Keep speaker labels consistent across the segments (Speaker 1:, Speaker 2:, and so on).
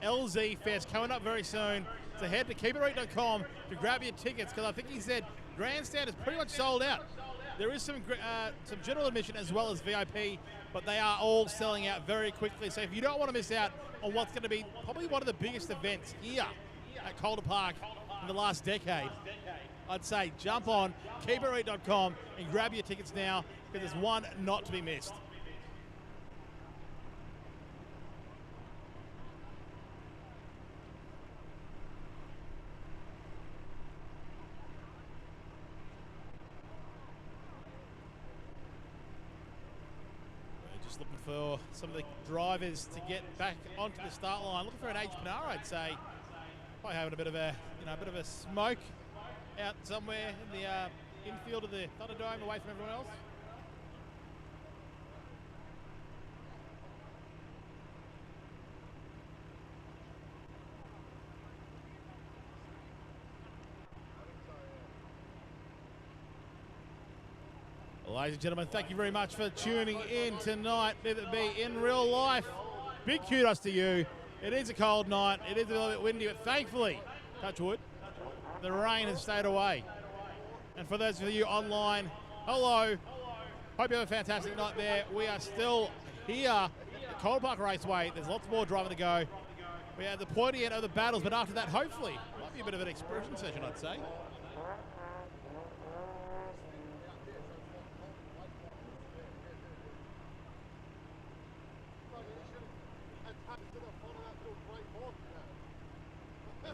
Speaker 1: LZ Fest coming up very soon. So head to keepitrate.com to grab your tickets, because I think he said Grandstand is pretty much sold out. There is some general admission as well as VIP, but they are all selling out very quickly. So if you don't want to miss out on what's going to be probably one of the biggest events here at Calder Park in the last decade, I'd say jump on keepitrate.com and grab your tickets now, because there's one not to be missed. Just looking for some of the drivers to get back onto the start line. Looking for an H Panara, I'd say. Probably having a bit of a smoke out somewhere in the infield of the Thunderdome, away from everyone else. Ladies and gentlemen, thank you very much for tuning in tonight. Whether it be in real life, big kudos to you. It is a cold night. It is a little bit windy, but thankfully, touch wood, the rain has stayed away. And for those of you online, hello. Hope you have a fantastic night there. We are still here at Calder Park Raceway. There's lots more driving to go. We have the pointy end of the battles, but after that, hopefully, might be a bit of an expression session, I'd say.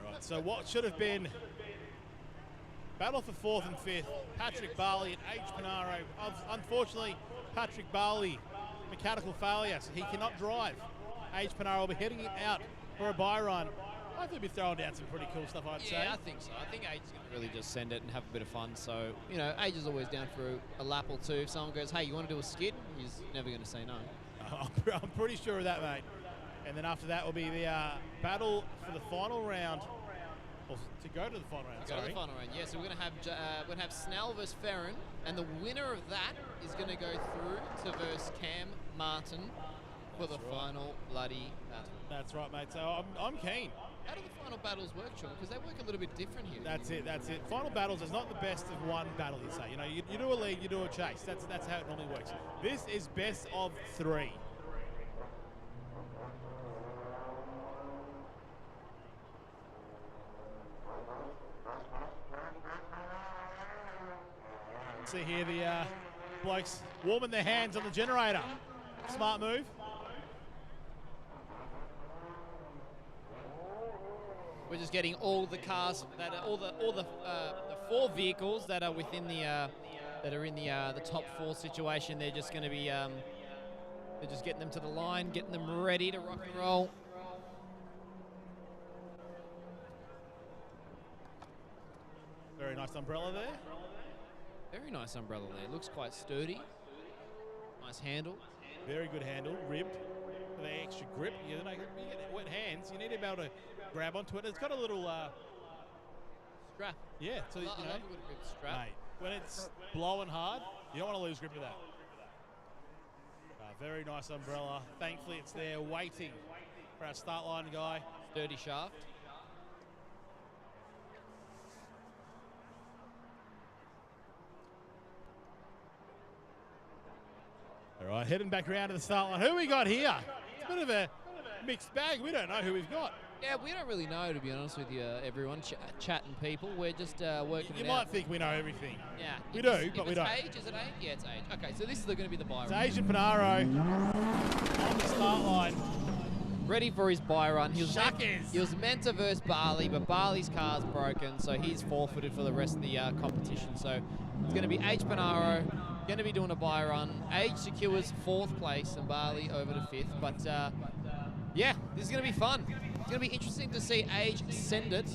Speaker 1: Right, so what should have been battle for 4th and 5th, Patrick Barley and H. Panaro. Unfortunately, Patrick Barley, mechanical failure, so he cannot drive. H. Panaro will be heading out for a bye run. I think he'll be throwing down some pretty cool stuff, I'd say.
Speaker 2: Yeah, I think so. I think H is going to really just send it and have a bit of fun. So, you know, H is always down for a lap or two. If someone goes, hey, you want to do a skid? He's never going to say no.
Speaker 1: I'm pretty sure of that, mate. And then after that will be the battle for the final round, or to go to the final round.
Speaker 2: Go to the final round, yeah. So we're going to have Snell versus Ferrin, and the winner of that is going to go through to versus Cam Martin for the final bloody battle.
Speaker 1: That's right, mate. So I'm keen.
Speaker 2: How do the final battles work, Sean? Because they work a little bit different here.
Speaker 1: That's it. Final battles is not the best of one battle, you say. You know, you do a lead, you do a chase. That's how it normally works. This is best of 3. See here the blokes warming their hands on the generator. Smart move.
Speaker 2: We're just getting all the cars that are all the 4 vehicles that are within the that are in the top 4 situation. They're just going to be they're just getting them to the line, getting them ready to rock and roll.
Speaker 1: Very nice umbrella there.
Speaker 2: Very nice umbrella there. Looks quite sturdy. Nice handle.
Speaker 1: Very good handle, ribbed for the extra grip. You get wet hands. You need to be able to grab onto it. It's got a little
Speaker 2: strap.
Speaker 1: Yeah, so
Speaker 2: I love a good grip strap.
Speaker 1: Mate, when it's blowing hard, you don't want to lose grip of that. Very nice umbrella. Thankfully, it's there waiting for our start line guy.
Speaker 2: Sturdy shaft.
Speaker 1: All right, heading back around to the start line. Who we got here? It's a bit of a mixed bag. We don't know who we've got.
Speaker 2: Yeah, we don't really know, to be honest with you, everyone. Chatting people. We're just working
Speaker 1: You
Speaker 2: it
Speaker 1: might
Speaker 2: out.
Speaker 1: think we know everything.
Speaker 2: Yeah.
Speaker 1: We do, but we don't.
Speaker 2: Age, is it age? Yeah, it's age. Okay, so this is going to be the buy
Speaker 1: It's
Speaker 2: run.
Speaker 1: Asian Panaro on the start line.
Speaker 2: Ready for his buy run. He was meant to verse Barley, but Barley's car's broken, so he's forfeited for the rest of the competition. So it's going to be H. Panaro, going to be doing a buy run. Age secures 4th place and Barley over to 5th. But yeah, this is going to be fun. It's going to be interesting to see Age send it.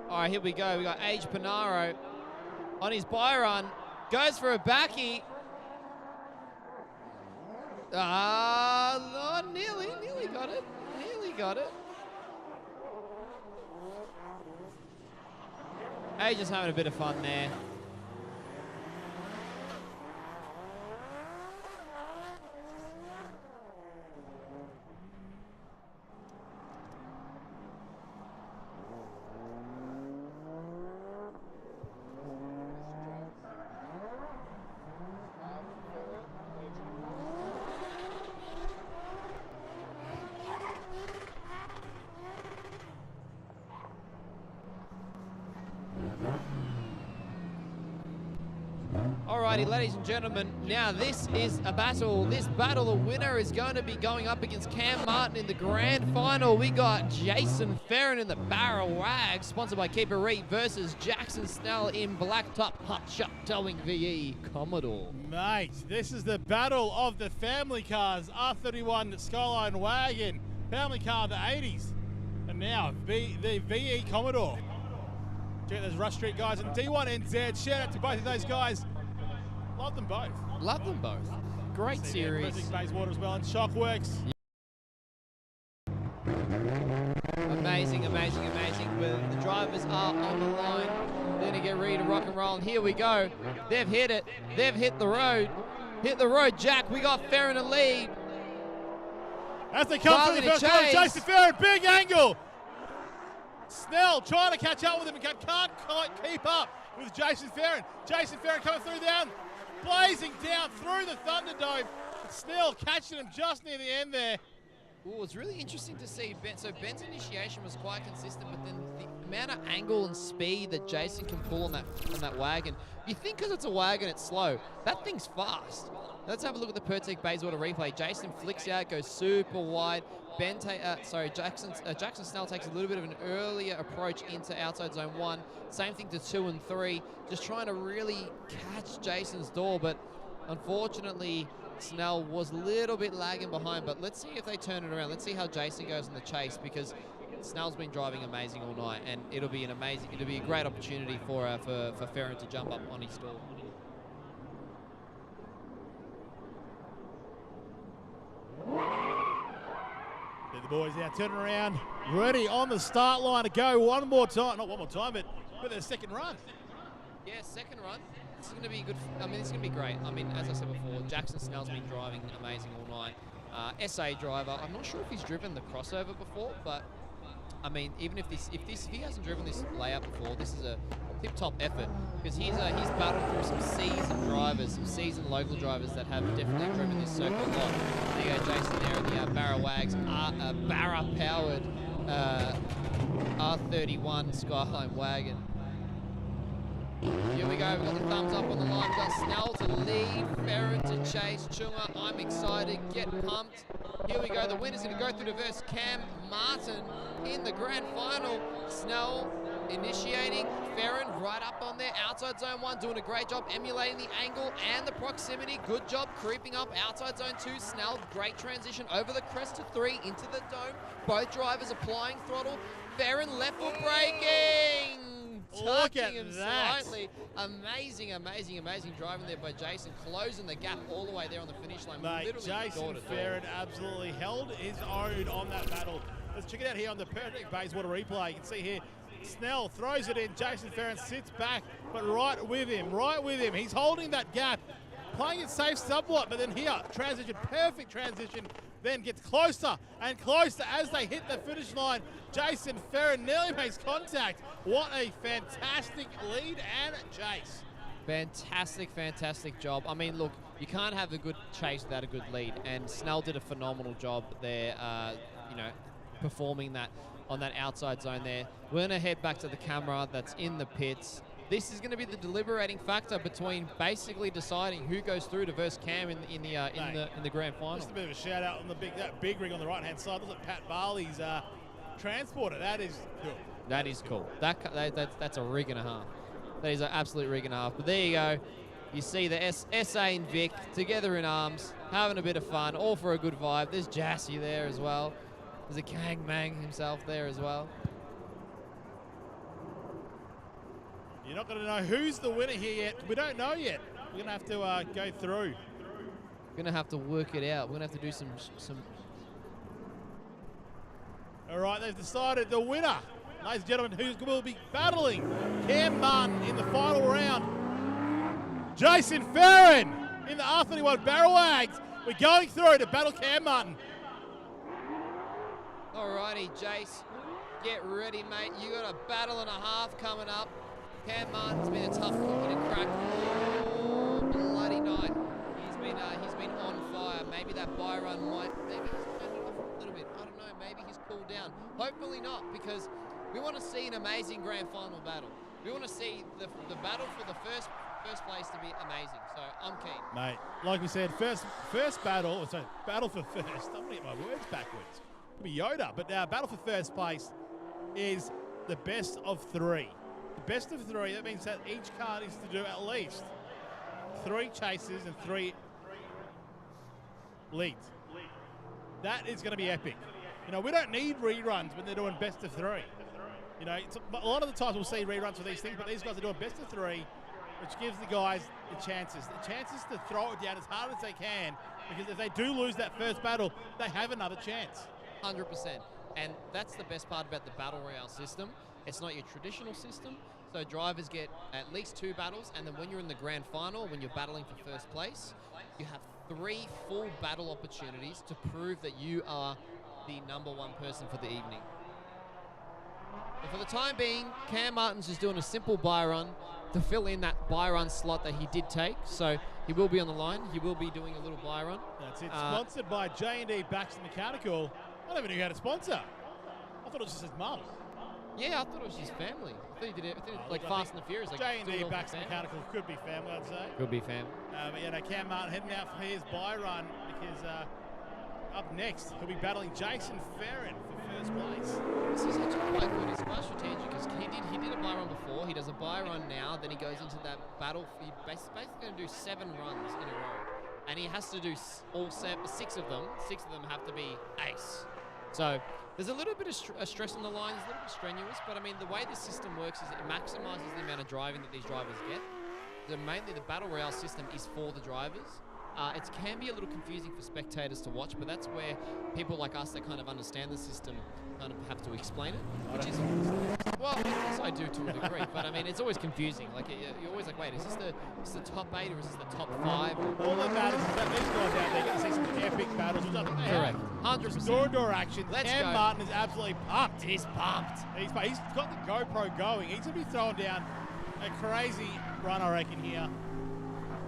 Speaker 2: All right, here we go. We got Age Panaro on his buy run. Goes for a backy. Nearly got it. Nearly got it. Age is having a bit of fun there. Alrighty, ladies and gentlemen, now this is a battle. This battle, the winner is going to be going up against Cam Martin in the grand final. We got Jason Ferrin in the Barra Wag, sponsored by Keeper Reed, versus Jackson Snell in Blacktop Hotshot Towing VE Commodore.
Speaker 1: Mate, this is the battle of the family cars. R31 Skyline Wagon, family car of the 80s. And now the VE Commodore. Check out those Rush Street guys and D1NZ. Shout out to both of those guys. Love them both.
Speaker 2: Love them both. Great series.
Speaker 1: Bayswater as well, and Shockworks.
Speaker 2: Amazing, amazing, amazing. The drivers are on the line. They're going to get ready to rock and roll. And here we go. They've hit it. They've hit the road. Hit the road, Jack. We got Ferrin in the lead.
Speaker 1: As they come through the first corner, Jason Ferrin, big angle. Snell trying to catch up with him and can't quite keep up with Jason Ferrin. Jason Ferrin coming through down, blazing down through the Thunderdome. Snell catching him just near the end there.
Speaker 2: Oh, it's really interesting to see Ben. So Ben's initiation was quite consistent, but then the amount of angle and speed that Jason can pull on that wagon. You think because it's a wagon, it's slow. That thing's fast. Let's have a look at the Pertec Bayswater replay. Jason flicks out, goes super wide. Jackson Snell takes a little bit of an earlier approach into outside zone 1. Same thing to 2 and 3. Just trying to really catch Jason's door, but unfortunately, Snell was a little bit lagging behind. But let's see if they turn it around. Let's see how Jason goes in the chase, because Snell's been driving amazing all night, and it'll be a great opportunity for Ferrin to jump up on his door.
Speaker 1: The boys now turning around, ready on the start line to go one more time. Not one more time, but with their second run.
Speaker 2: Yeah, second run. This is going to be good. I mean, it's going to be great. I mean, as I said before, Jackson Snell's been driving amazing all night. SA driver. I'm not sure if he's driven the crossover before, but I mean, even if he hasn't driven this layout before, this is a tip-top effort, because he's battled through some seasoned drivers, some seasoned local drivers that have definitely driven this circuit a lot. There you go, Jason there in the Barra Wags, Barra-powered R31 Skyline wagon. Here we go, we've got the thumbs up on the line. We've got Snell to lead, Ferrin to chase, Chunga, I'm excited, get pumped. Here we go, the winner's going to go through to verse Cam Martin in the grand final. Snell initiating, Ferrin right up on there, outside zone 1, doing a great job emulating the angle and the proximity. Good job creeping up outside zone 2. Snell, great transition over the crest to 3 into the dome. Both drivers applying throttle. Ferrin left foot braking. Touching him slightly. Amazing, amazing, amazing driving there by Jason, closing the gap all the way there on the finish line.
Speaker 1: Mate, Jason Ferrin absolutely held his own on that battle. Let's check it out here on the Pertec Bayswater replay. You can see here, Snell throws it in, Jason Ferrin sits back, but right with him. He's holding that gap, playing it safe somewhat, but then here, transition, perfect transition, then gets closer and closer as they hit the finish line. Jason Ferrin nearly makes contact. What a fantastic lead and chase.
Speaker 2: Fantastic, fantastic job. I mean, look, you can't have a good chase without a good lead, and Snell did a phenomenal job there, performing that on that outside zone there. We're going to head back to the camera that's in the pits. This is going to be the deliberating factor between basically deciding who goes through to verse Cam in the grand final.
Speaker 1: Just a bit of a shout out on that big ring on the right hand side. Look at Pat Barley's transporter. That is cool.
Speaker 2: That is cool. That's a rig and a half. That is an absolute rig and a half. But there you go. You see the SA and Vic together in arms, having a bit of fun, all for a good vibe. There's Jassy there as well. There's a Kang Mang himself there as well.
Speaker 1: You're not going to know who's the winner here yet. We don't know yet. We're going to have to go through.
Speaker 2: We're going to have to work it out. We're going to have to do some...
Speaker 1: All right, they've decided the winner Ladies and gentlemen, who will be battling Cam Martin in the final round? Jason Ferrin in the R31 Barrel Wags. We're going through to battle Cam Martin.
Speaker 2: Alrighty, Jace, get ready, mate. You got a battle and a half coming up. Cam Martin's been a tough cookie to crack all bloody night. He's been on fire. Maybe that buy run maybe he's turned it off a little bit. I don't know. Maybe he's cooled down. Hopefully not, because we want to see an amazing grand final battle. We want to see the battle for the first place to be amazing. So I'm keen,
Speaker 1: mate. Like we said, first battle. Sorry, battle for first. I'm gonna get my words backwards. It'll be Yoda, but battle for first place is the best of 3. The best of 3. That means that each card is to do at least 3 chases and 3 leads. That is going to be epic. You know, we don't need reruns when they're doing best of 3. You know, a lot of the times we'll see reruns for these things, but these guys are doing best of 3, which gives the guys the chances to throw it down as hard as they can, because if they do lose that first battle, they have another chance.
Speaker 2: 100%. And that's the best part about the Battle Royale system. It's not your traditional system, so drivers get at least 2 battles, and then when you're in the grand final, when you're battling for first place, you have 3 full battle opportunities to prove that you are the #1 person for the evening. But for the time being, Cam Martin's just doing a simple buy run to fill in that buy run slot that he did take, so he will be on the line. He will be doing a little buy run.
Speaker 1: That's it. Sponsored by J&D Baxter Mechanical. I don't even know who had a sponsor. I thought it was just his mum.
Speaker 2: Yeah, I thought it was his family. I thought he did it like Fast and the Furious. Like
Speaker 1: J&D Baxter Mechanical could be family, I'd say.
Speaker 2: Could be family.
Speaker 1: But yeah, no, Cam Martin heading out for his buy run, because up next he'll be battling Jason Ferrin for first place.
Speaker 2: This is actually quite good. It's quite strategic, because he did a buy run before. He does a buy run now. Then he goes into that battle. He's basically going to do 7 runs in a row, and he has to do all 6 of them. 6 of them have to be ace. So there's a little bit of stress on the line. It's a little bit strenuous, but I mean, the way this system works is it maximizes the amount of driving that these drivers get. Mainly the Battle Royale system is for the drivers. It can be a little confusing for spectators to watch, but that's where people like us that kind of understand the system kind of have to explain it. Which is, well, yes, I do to a degree, but I mean, it's always confusing. Like, you're always like, wait, is this the top 8 or is this the top 5?
Speaker 1: All that matters is that these guys out there get to see some epic battles.
Speaker 2: Correct. 100%.
Speaker 1: Door-to-door action. Cam
Speaker 2: go.
Speaker 1: Martin is absolutely pumped.
Speaker 2: He's pumped.
Speaker 1: He's got the GoPro going. He's going to be throwing down a crazy run, I reckon, here.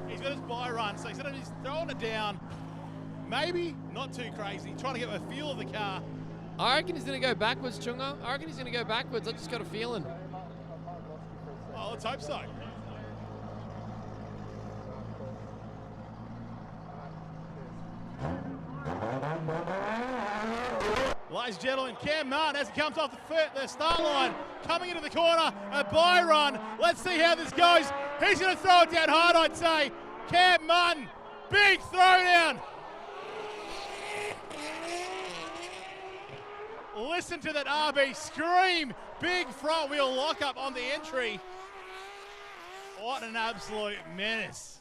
Speaker 1: He's got his buy run, so he's throwing it down. Maybe not too crazy, trying to get a feel of the car.
Speaker 2: I reckon he's going to go backwards, Chunga. I reckon he's going to go backwards. I just got a feeling.
Speaker 1: Well, let's hope so. Ladies and gentlemen, Cam Martin, as he comes off the start line, coming into the corner, a buy run. Let's see how this goes. He's going to throw it down hard, I'd say. Cam Martin, big throwdown. Listen to that RB scream. Big front wheel lockup on the entry. What an absolute menace.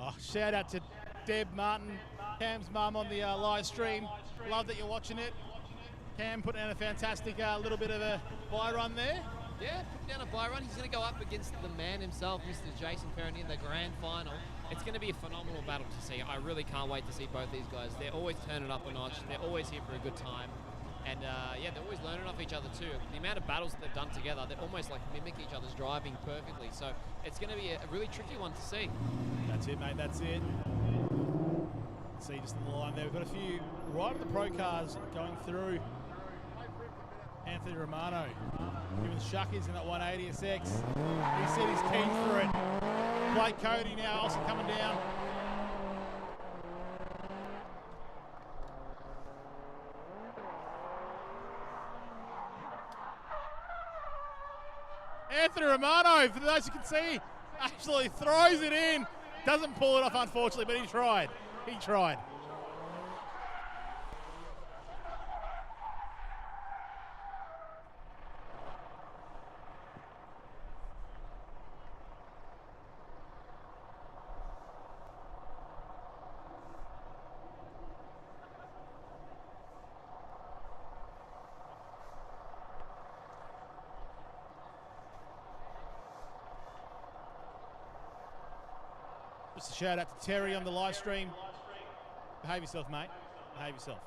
Speaker 1: Oh, shout out to Deb Martin, Cam's mum on the live stream. Love that you're watching it. Cam putting in a fantastic little bit of a buy run there.
Speaker 2: Yeah, putting down a buy run. He's going to go up against the man himself, Mr. Jason Ferrin, in the grand final. It's going to be a phenomenal battle to see. I really can't wait to see both these guys. They're always turning up a notch. They're always here for a good time. And yeah, they're always learning off each other too. The amount of battles that they've done together, they almost like mimic each other's driving perfectly. So it's going to be a really tricky one to see.
Speaker 1: That's it, mate. That's it. See just in the line there. We've got a few right of the pro cars going through. Anthony Romano giving the shuckies in that 180SX. He said he's keen for it. Blake Cody now also coming down. Anthony Romano, for those who can see, absolutely throws it in. Doesn't pull it off, unfortunately, but he tried. He tried. Just a shout out to Terry on the live stream. Behave yourself, mate. Behave yourself.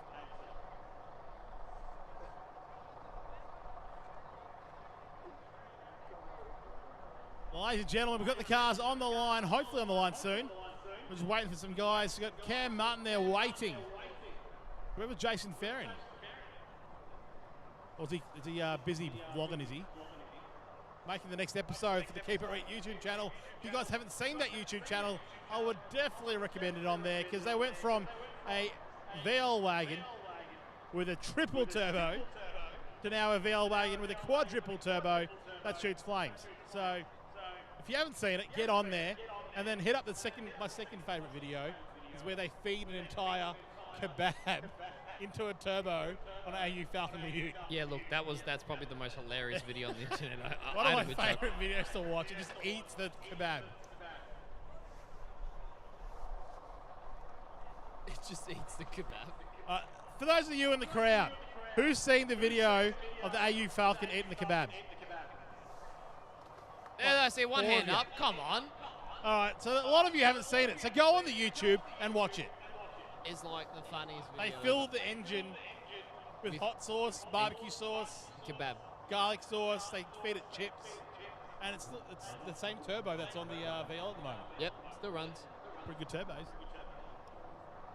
Speaker 1: Well, ladies and gentlemen, we've got the cars on the line, hopefully on the line soon. We're just waiting for some guys. We've got Cam Martin there waiting. Whoever Jason Ferrin. Or is he busy vlogging, is he? Making the next episode for the Keep It Real YouTube channel. If you guys haven't seen that YouTube channel, I would definitely recommend it on there because they went from a VL wagon with a triple turbo to now a VL wagon with a quadruple turbo that shoots flames. So if you haven't seen it, get on there and then hit up my second favourite video is where they feed an entire kebab into a turbo on an AU Falcon Ute.
Speaker 2: Yeah, look, that's probably the most hilarious video on the internet.
Speaker 1: One of my favourite videos to watch. It just eats the kebab.
Speaker 2: It just eats the kebab.
Speaker 1: For those of you in the crowd, who's seen the video of the AU Falcon eating the kebab?
Speaker 2: There, I see one hand up. Come on.
Speaker 1: All right, so a lot of you haven't seen it. So go on the YouTube and watch it.
Speaker 2: Is like the funniest video.
Speaker 1: They fill the engine with hot sauce, barbecue sauce,
Speaker 2: kebab,
Speaker 1: garlic sauce. They feed it chips, and it's the same turbo that's on the VL at the moment.
Speaker 2: Yep, still runs.
Speaker 1: Pretty good turbos.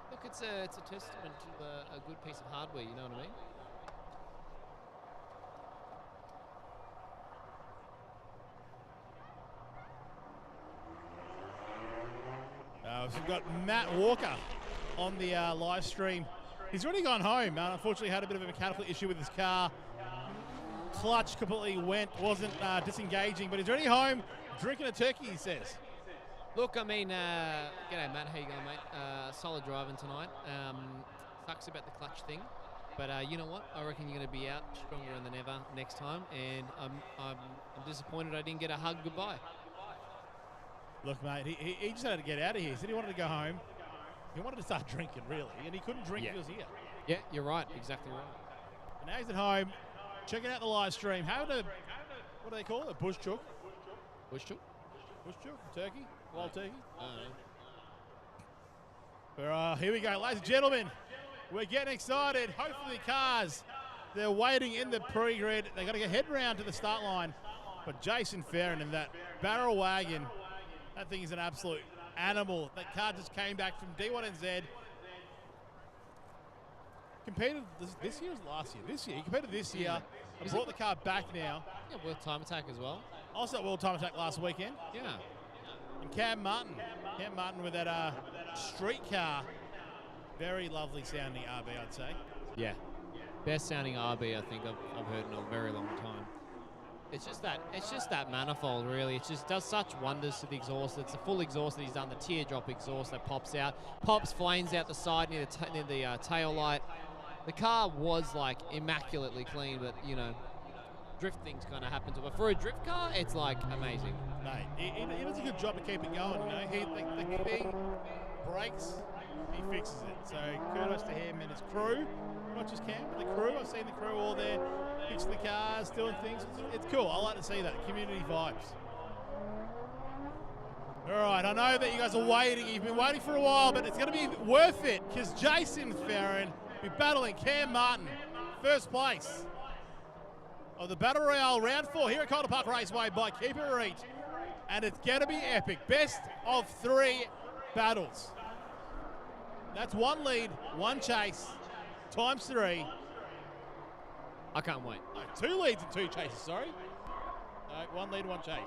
Speaker 2: Look, it's a testament to a good piece of hardware. You know what I mean?
Speaker 1: We've got Matt Walker on the live stream. He's already gone home. Unfortunately, had a bit of a mechanical issue with his car. Clutch completely wasn't disengaging, but he's already home drinking a turkey, he says.
Speaker 2: Look, I mean, g'day, Matt. How you going, mate? Solid driving tonight. Sucks about the clutch thing, but you know what? I reckon you're going to be out stronger than ever next time, and I'm disappointed I didn't get a hug goodbye.
Speaker 1: Look, mate, he just had to get out of here. He said he wanted to go home. He wanted to start drinking, really, and he couldn't drink if he was here.
Speaker 2: Yeah, you're right. Exactly right.
Speaker 1: But now he's at home, checking out the live stream. What do they call it? A bush chook?
Speaker 2: Bush chook?
Speaker 1: Bush chook? Turkey? Wild turkey?
Speaker 2: I don't know.
Speaker 1: But, here we go, ladies and gentlemen. We're getting excited. Hopefully the cars, they're waiting in the pre-grid. They've got to get head round to the start line. But Jason Ferrin in that barrel wagon, that thing is an absolute animal. That car just came back from D1NZ. Competed this year or last year? This year. He competed this year and brought the car back now.
Speaker 2: Yeah, World Time Attack as well.
Speaker 1: Also at World Time Attack last weekend.
Speaker 2: Yeah.
Speaker 1: And Cam Martin. Cam Martin with that street car. Very lovely sounding RB, I'd say.
Speaker 2: Yeah. Best sounding RB I think I've heard in a very long time. It's just that manifold, really. It just does such wonders to the exhaust. It's a full exhaust that he's done, the teardrop exhaust that pops out, pops flames out the side near the tail light. The car was like immaculately clean, but you know, drift things kind of happen to it. But for a drift car, it's like amazing.
Speaker 1: Mate, he does a good job to keep it going. You know, the key breaks, he fixes it. So kudos to him and his crew. Not just Cam, but the crew. I've seen the crew all there, fixing the cars, doing things. It's cool. I like to see that. Community vibes. All right, I know that you guys are waiting. You've been waiting for a while, but it's going to be worth it because Jason Farron will be battling Cam Martin, first place of the Battle Royale Round 4 here at Calder Park Raceway by Keeper Reach. And it's going to be epic. Best of 3 battles. That's 1 lead, 1 chase, times 3.
Speaker 2: I can't wait.
Speaker 1: No, 2 leads and 2 chases, sorry. No, 1 lead, 1 chase.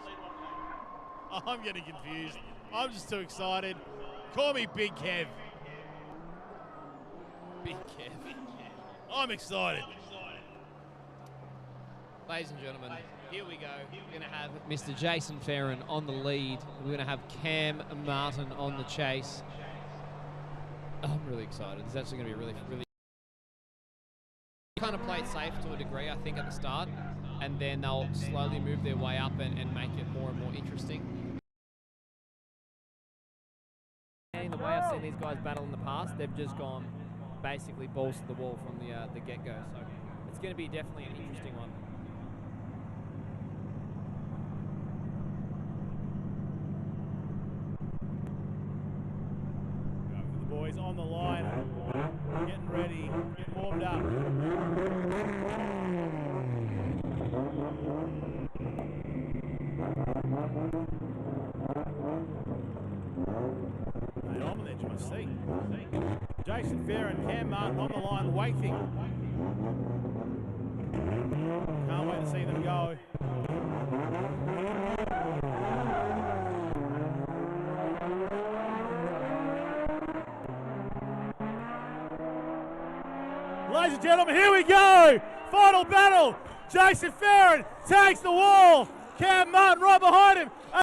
Speaker 1: I'm getting confused. I'm just too excited. Call me Big Kev.
Speaker 2: Big Kev.
Speaker 1: I'm excited.
Speaker 2: Ladies and gentlemen, here we go. We're going to have Mr. Jason Farron on the lead. We're going to have Cam Martin on the chase. Oh, I'm really excited. It's actually going to be really, really... Kind of play it safe to a degree, I think, at the start. And then they'll slowly move their way up and make it more and more interesting. And the way I've seen these guys battle in the past, they've just gone basically balls to the wall from the get-go. So it's going to be definitely an interesting one.
Speaker 1: The boys on the line, getting ready, getting warmed up. They're on the edge of my seat. Jason Farron, Cam Martin on the line, waiting. Can't wait to see them go. Ladies and gentlemen, here we go! Final battle! Jason Farron takes the wall! Cam Martin right behind him!